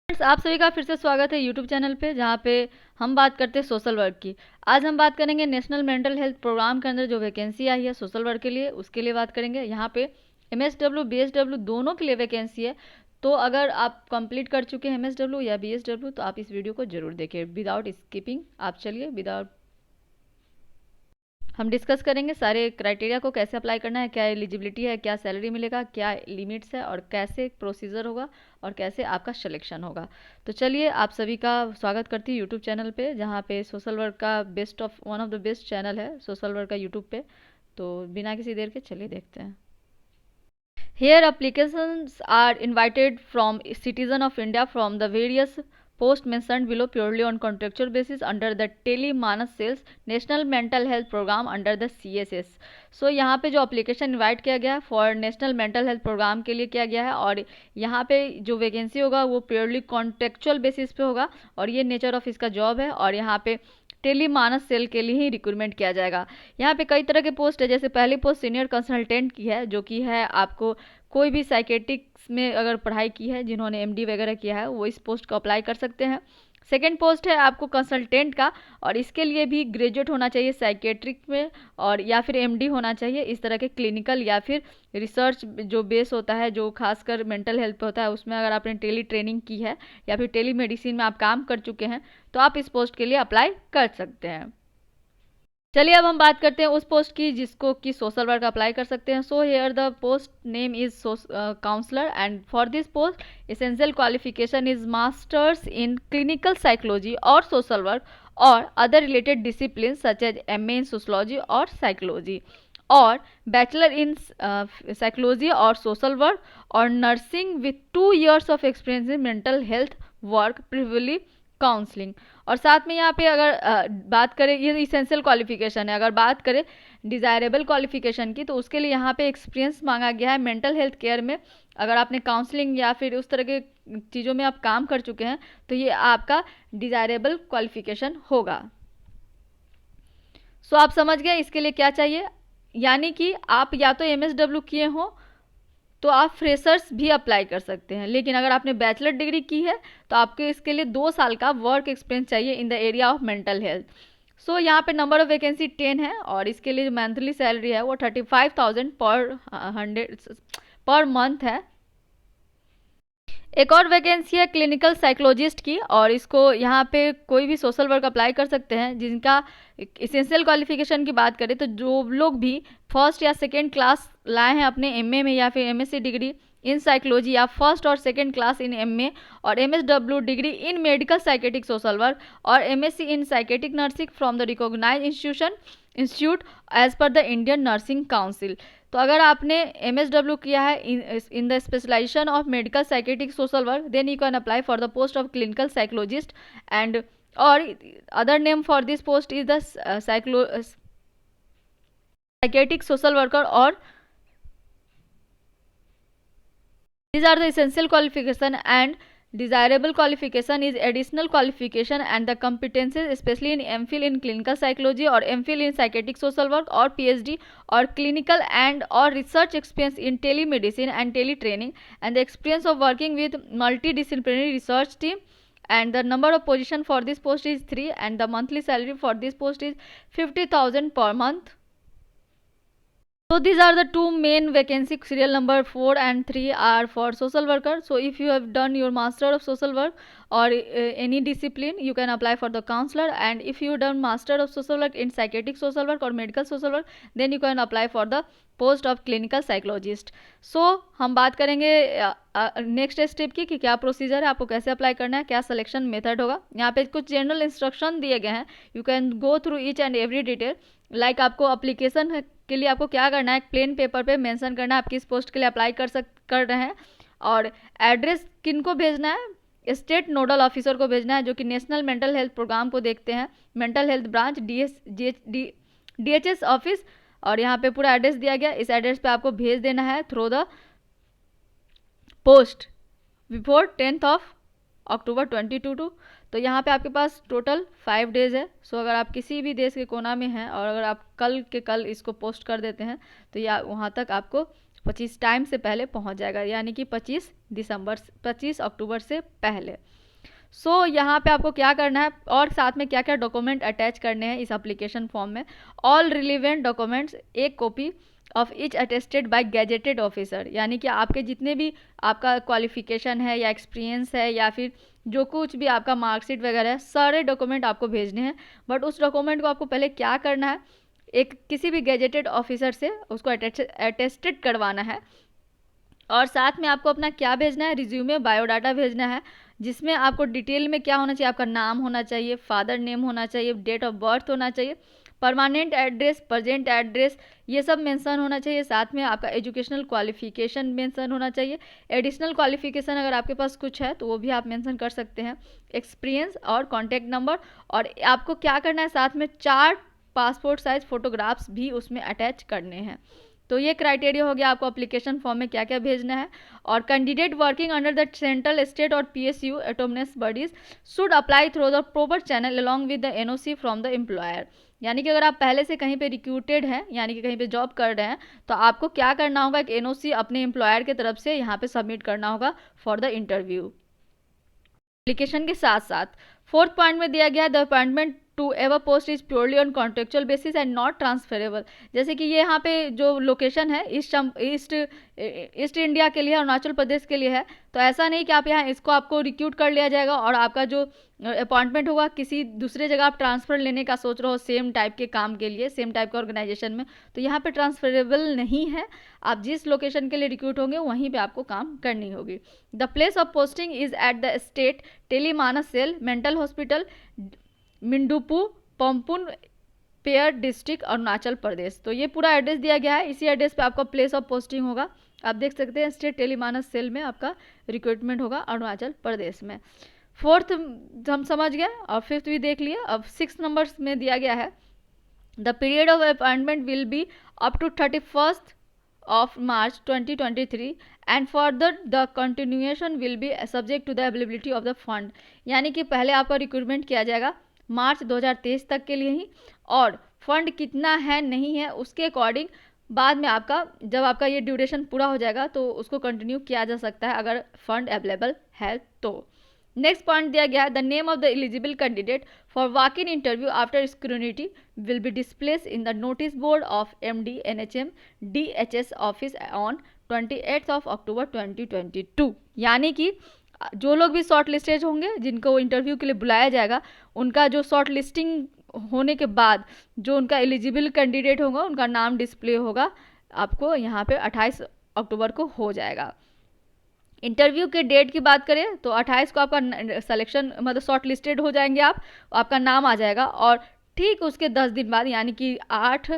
Friends, आप सभी का फिर से स्वागत है यूट्यूब चैनल पे, जहाँ पे हम बात करते हैं सोशल वर्क की। आज हम बात करेंगे नेशनल मेंटल हेल्थ प्रोग्राम के अंदर जो वैकेंसी आई है सोशल वर्क के लिए, उसके लिए बात करेंगे। यहाँ पे एमएसडब्ल्यू बीएसडब्ल्यू दोनों के लिए वैकेंसी है। तो अगर आप कंप्लीट कर चुके हैं एमएसडब्ल्यू या बीएसडब्ल्यू तो आप इस वीडियो को जरूर देखिए विदाउट स्किपिंग। आप चलिए विदाउट हम डिस्कस करेंगे सारे क्राइटेरिया को, कैसे अप्लाई करना है, क्या एलिजिबिलिटी है, क्या सैलरी मिलेगा, क्या लिमिट्स है और कैसे प्रोसीजर होगा और कैसे आपका सिलेक्शन होगा। तो चलिए आप सभी का स्वागत करती हूँ यूट्यूब चैनल पे, जहाँ पे सोशल वर्क का one of the best channel है सोशल वर्क का यूट्यूब पे। तो बिना किसी देर के चलिए देखते हैं। Here applications are invited from citizen of India from the various posts mentioned below purely on contractual basis under the Telemanas Sales National Mental Health Program under the CSS. So यहाँ पे जो application इन्वाइट किया गया है for national mental health program के लिए किया गया है, और यहाँ पे जो वैकेंसी होगा वो प्योरली कॉन्ट्रेक्चुअल बेसिस पे होगा और ये नेचर ऑफ इसका जॉब है। और यहाँ पे टेलीमानस सेल के लिए ही रिक्रूटमेंट किया जाएगा। यहाँ पे कई तरह के पोस्ट है, जैसे पहली पोस्ट सीनियर कंसल्टेंट की है, जो कि है आपको कोई भी साइकेट्रिक्स में अगर पढ़ाई की है, जिन्होंने एमडी वगैरह किया है, वो इस पोस्ट को अप्लाई कर सकते हैं। सेकेंड पोस्ट है आपको कंसल्टेंट का, और इसके लिए भी ग्रेजुएट होना चाहिए साइकेट्रिक में, और या फिर एमडी होना चाहिए। इस तरह के क्लिनिकल या फिर रिसर्च जो बेस होता है, जो खासकर मेंटल हेल्थ पे होता है, उसमें अगर आपने टेली ट्रेनिंग की है या फिर टेली मेडिसिन में आप काम कर चुके हैं तो आप इस पोस्ट के लिए अप्लाई कर सकते हैं। चलिए अब हम बात करते हैं उस पोस्ट की जिसको कि सोशल वर्क अप्लाई कर सकते हैं। So here the post name is counsellor, and for this post essential qualification is masters in clinical psychology और सोशल वर्क और other related discipline such as MA in sociology और psychology, और bachelor in psychology और social work और nursing with 2 years of experience in mental health work प्रिविली counselling. और साथ में यहाँ पे अगर बात करें, ये इसेंशियल क्वालिफिकेशन है। अगर बात करें डिज़ायरेबल क्वालिफिकेशन की, तो उसके लिए यहाँ पे एक्सपीरियंस मांगा गया है मेंटल हेल्थ केयर में। अगर आपने काउंसलिंग या फिर उस तरह के चीज़ों में आप काम कर चुके हैं तो ये आपका डिज़ायरेबल क्वालिफिकेशन होगा। सो आप समझ गए इसके लिए क्या चाहिए, यानी कि आप या तो एमएसडब्ल्यू किए हों तो आप फ्रेशर्स भी अप्लाई कर सकते हैं, लेकिन अगर आपने बैचलर डिग्री की है तो आपको इसके लिए 2 साल का वर्क एक्सपीरियंस चाहिए in the area of mental health. So यहाँ पे नंबर ऑफ वैकेंसी 10 है, और इसके लिए जो मंथली सैलरी है वो 35,000 पर मंथ है। एक और वैकेंसी है क्लिनिकल साइकोलॉजिस्ट की, और इसको यहाँ पे कोई भी सोशल वर्क अप्लाई कर सकते हैं जिनका इसेंशियल क्वालिफिकेशन की बात करें तो जो लोग भी फर्स्ट या सेकेंड क्लास लाए हैं अपने एमए में या फिर एमएससी डिग्री इन साइकोलॉजी, या फर्स्ट और सेकेंड क्लास इन एमए और MSW degree in medical psychiatric social work और MSc in psychiatric nursing from the recognise institute as per the Indian Nursing Council. तो अगर आपने एमएसडब्ल्यू किया है in the specialisation of medical psychiatric social work, then you can apply for the post of clinical psychologist, and और other name for this post is the psychiatric social worker, और these are the essential qualification, and desirable qualification is additional qualification and the competencies especially in MPhil in clinical psychology or MPhil in psychiatric social work or PhD or clinical and or research experience in telemedicine and teletraining, and the experience of working with multidisciplinary research team, and the number of position for this post is 3, and the monthly salary for this post is 50,000 per month. So these are the 2 main vacancy. Serial number 4 and 3 are for social worker. So if you have done your master of social work or any discipline, you can apply for the counselor, and if you done master of social work in psychiatric social work or medical social work, then you can apply for the post of clinical psychologist. So हम बात करेंगे next step की कि क्या procedure है, आपको कैसे apply करना है, क्या सिलेक्शन मेथड होगा। यहाँ पे कुछ जनरल इंस्ट्रक्शन दिए गए हैं, you can go through each and every detail. Like आपको अप्लीकेशन के लिए आपको क्या करना है, प्लेन पेपर पे मेंशन करना है आप किस पोस्ट के लिए अप्लाई कर रहे हैं, और एड्रेस किन को भेजना है, स्टेट नोडल ऑफिसर को भेजना है जो कि नेशनल मेंटल हेल्थ प्रोग्राम को देखते हैं, mental health branch DHS office, और यहाँ पे पूरा एड्रेस दिया गया। इस एड्रेस पे आपको भेज देना है through the post before 10th October 2022। तो यहाँ पे आपके पास टोटल 5 डेज है। सो अगर आप किसी भी देश के कोना में हैं और अगर आप कल के कल इसको पोस्ट कर देते हैं तो या वहाँ तक आपको 25 टाइम से पहले पहुंच जाएगा, यानी कि 25 अक्टूबर से पहले। यहाँ पे आपको क्या करना है और साथ में क्या क्या डॉक्यूमेंट अटैच करने हैं इस एप्लीकेशन फॉर्म में। ऑल रिलीवेंट डॉक्यूमेंट्स, एक copy of each attested bye gazetted officer, यानी कि आपके जितने भी आपका क्वालिफिकेशन है या एक्सपीरियंस है या फिर जो कुछ भी आपका मार्कशीट वगैरह है, सारे डॉक्यूमेंट आपको भेजने हैं। बट उस डॉक्यूमेंट को आपको पहले क्या करना है, एक किसी भी गैजेटेड ऑफिसर से उसको अटेस्टेड करवाना है। और साथ में आपको अपना क्या भेजना है, रिज्यूमे, बायोडाटा भेजना है, जिसमें आपको डिटेल में क्या होना चाहिए, आपका नाम होना चाहिए, फादर नेम होना चाहिए, डेट ऑफ बर्थ होना चाहिए, परमानेंट एड्रेस, प्रेजेंट एड्रेस, ये सब मेंशन होना चाहिए। साथ में आपका एजुकेशनल क्वालिफिकेशन मेंशन होना चाहिए। एडिशनल क्वालिफिकेशन अगर आपके पास कुछ है तो वो भी आप मेंशन कर सकते हैं। एक्सपीरियंस और कॉन्टैक्ट नंबर, और आपको क्या करना है, साथ में 4 पासपोर्ट साइज फोटोग्राफ्स भी उसमें अटैच करने हैं। तो ये क्राइटेरिया हो गया आपको एप्लीकेशन फॉर्म में क्या क्या भेजना है। और candidate working under the central, state और PSU autonomous bodies should apply through the proper channel along with the NOC from the employer, यानी कि अगर आप पहले से कहीं पे रिक्रूटेड हैं, यानी कि कहीं पे जॉब कर रहे हैं, तो आपको क्या करना होगा, एक NOC अपने एम्प्लॉयर की तरफ से यहाँ पे सबमिट करना होगा फॉर द इंटरव्यू। एप्लीकेशन के साथ साथ 4th पॉइंट में दिया गया है, the appointment to ever post is purely on contractual basis and not transferable. जैसे कि ये यहाँ पे जो लोकेशन है ईस्ट इंडिया के लिए, अरुणाचल प्रदेश के लिए है, तो ऐसा नहीं कि आप यहाँ इसको आपको रिक्रूट कर लिया जाएगा और आपका जो अपॉइंटमेंट होगा किसी दूसरे जगह आप ट्रांसफ़र लेने का सोच रहे हो सेम टाइप के काम के लिए, सेम टाइप के ऑर्गेनाइजेशन में, तो यहाँ पे ट्रांसफरेबल नहीं है। आप जिस लोकेशन के लिए रिक्रूट होंगे वहीं पे आपको काम करनी होगी। The place of posting is at the state Tele MANAS cell, mental hospital, Midpu, Papum Pare district, Arunachal Pradesh. तो ये पूरा एड्रेस दिया गया है, इसी एड्रेस पे आपका प्लेस ऑफ पोस्टिंग होगा। आप देख सकते हैं स्टेट टेलीमानस सेल में आपका रिक्रूटमेंट होगा अरुणाचल प्रदेश में। 4th हम समझ गए और 5th भी देख लिए। अब 6 नंबर्स में दिया गया है, the period of appointment will be up to 31st of March 2023 and further the continuation will be subject to the availability of the fund, यानी कि पहले आपका रिक्रूटमेंट किया जाएगा मार्च 2023 तक के लिए ही, और फंड कितना है नहीं है उसके अकॉर्डिंग बाद में आपका जब आपका ये ड्यूरेशन पूरा हो जाएगा तो उसको कंटिन्यू किया जा सकता है अगर फंड अवेलेबल है तो। नेक्स्ट पॉइंट दिया गया है, the name of the eligible candidate for walk in interview after scrutiny will be displace in the notice board of MD NHM DHS office on 28 October 2022, यानी कि जो लोग भी शॉर्ट लिस्टेड होंगे जिनको इंटरव्यू के लिए बुलाया जाएगा, उनका जो शॉर्ट लिस्टिंग होने के बाद जो उनका एलिजिबल कैंडिडेट होगा उनका नाम डिस्प्ले होगा आपको यहाँ पे 28 अक्टूबर को हो जाएगा। इंटरव्यू के डेट की बात करें तो 28 को आपका सिलेक्शन मतलब शॉर्ट लिस्टेड हो जाएंगे आपका नाम आ जाएगा, और ठीक उसके 10 दिन बाद यानी कि 8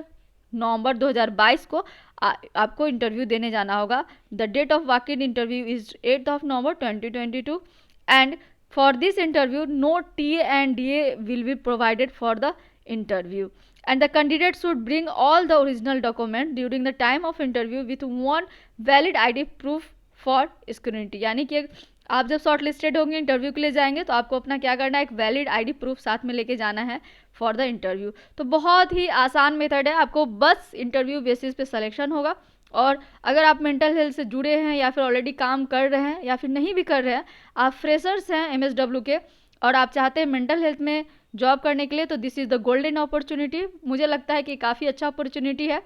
नवंबर 2022 को आपको इंटरव्यू देने जाना होगा। The date of walk in interview is 8 November 2022 and for this interview no TA&DA will be provided for the interview and the candidate should bring all the original document during the time of interview with one valid ID proof for scrutiny, यानी कि आप जब short listed होंगे interview के लिए जाएंगे तो आपको अपना क्या करना है, एक वैलिड ID प्रूफ साथ में लेके जाना है फॉर द इंटरव्यू। तो बहुत ही आसान मेथड है, आपको बस इंटरव्यू बेसिस पे सिलेक्शन होगा। और अगर आप मेंटल हेल्थ से जुड़े हैं या फिर ऑलरेडी काम कर रहे हैं या फिर नहीं भी कर रहे हैं, आप फ्रेशर्स हैं MSW के और आप चाहते हैं मेंटल हेल्थ में जॉब करने के लिए, तो this is the golden opportunity. मुझे लगता है कि काफ़ी अच्छा अपॉर्चुनिटी है।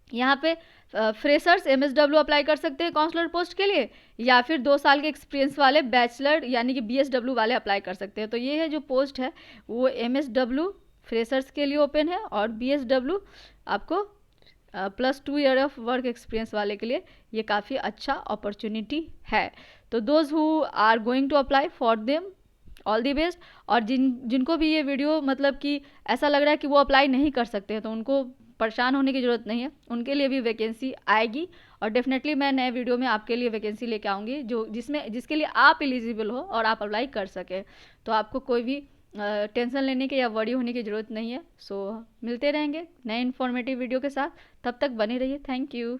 यहाँ पे फ्रेशर्स MSW अप्लाई कर सकते हैं काउंसलर पोस्ट के लिए, या फिर 2 साल के एक्सपीरियंस वाले बैचलर यानी कि BSW वाले अप्लाई कर सकते हैं। तो ये है जो पोस्ट है वो MSW फ्रेशर्स के लिए ओपन है, और BSW आपको +2 ईयर ऑफ वर्क एक्सपीरियंस वाले के लिए ये काफ़ी अच्छा अपॉर्चुनिटी है। तो those who are going to apply for them all the best. और जिनको भी ये वीडियो मतलब कि ऐसा लग रहा है कि वो अप्लाई नहीं कर सकते हैं तो उनको परेशान होने की ज़रूरत नहीं है, उनके लिए भी वैकेंसी आएगी और डेफिनेटली मैं नए वीडियो में आपके लिए वैकेंसी लेके आऊँगी जिसके लिए आप एलिजिबल हो और आप अप्लाई कर सकें। तो आपको कोई भी टेंशन लेने की या वरी होने की ज़रूरत नहीं है। सो मिलते रहेंगे नए इन्फॉर्मेटिव वीडियो के साथ, तब तक बने रहिए। Thank you.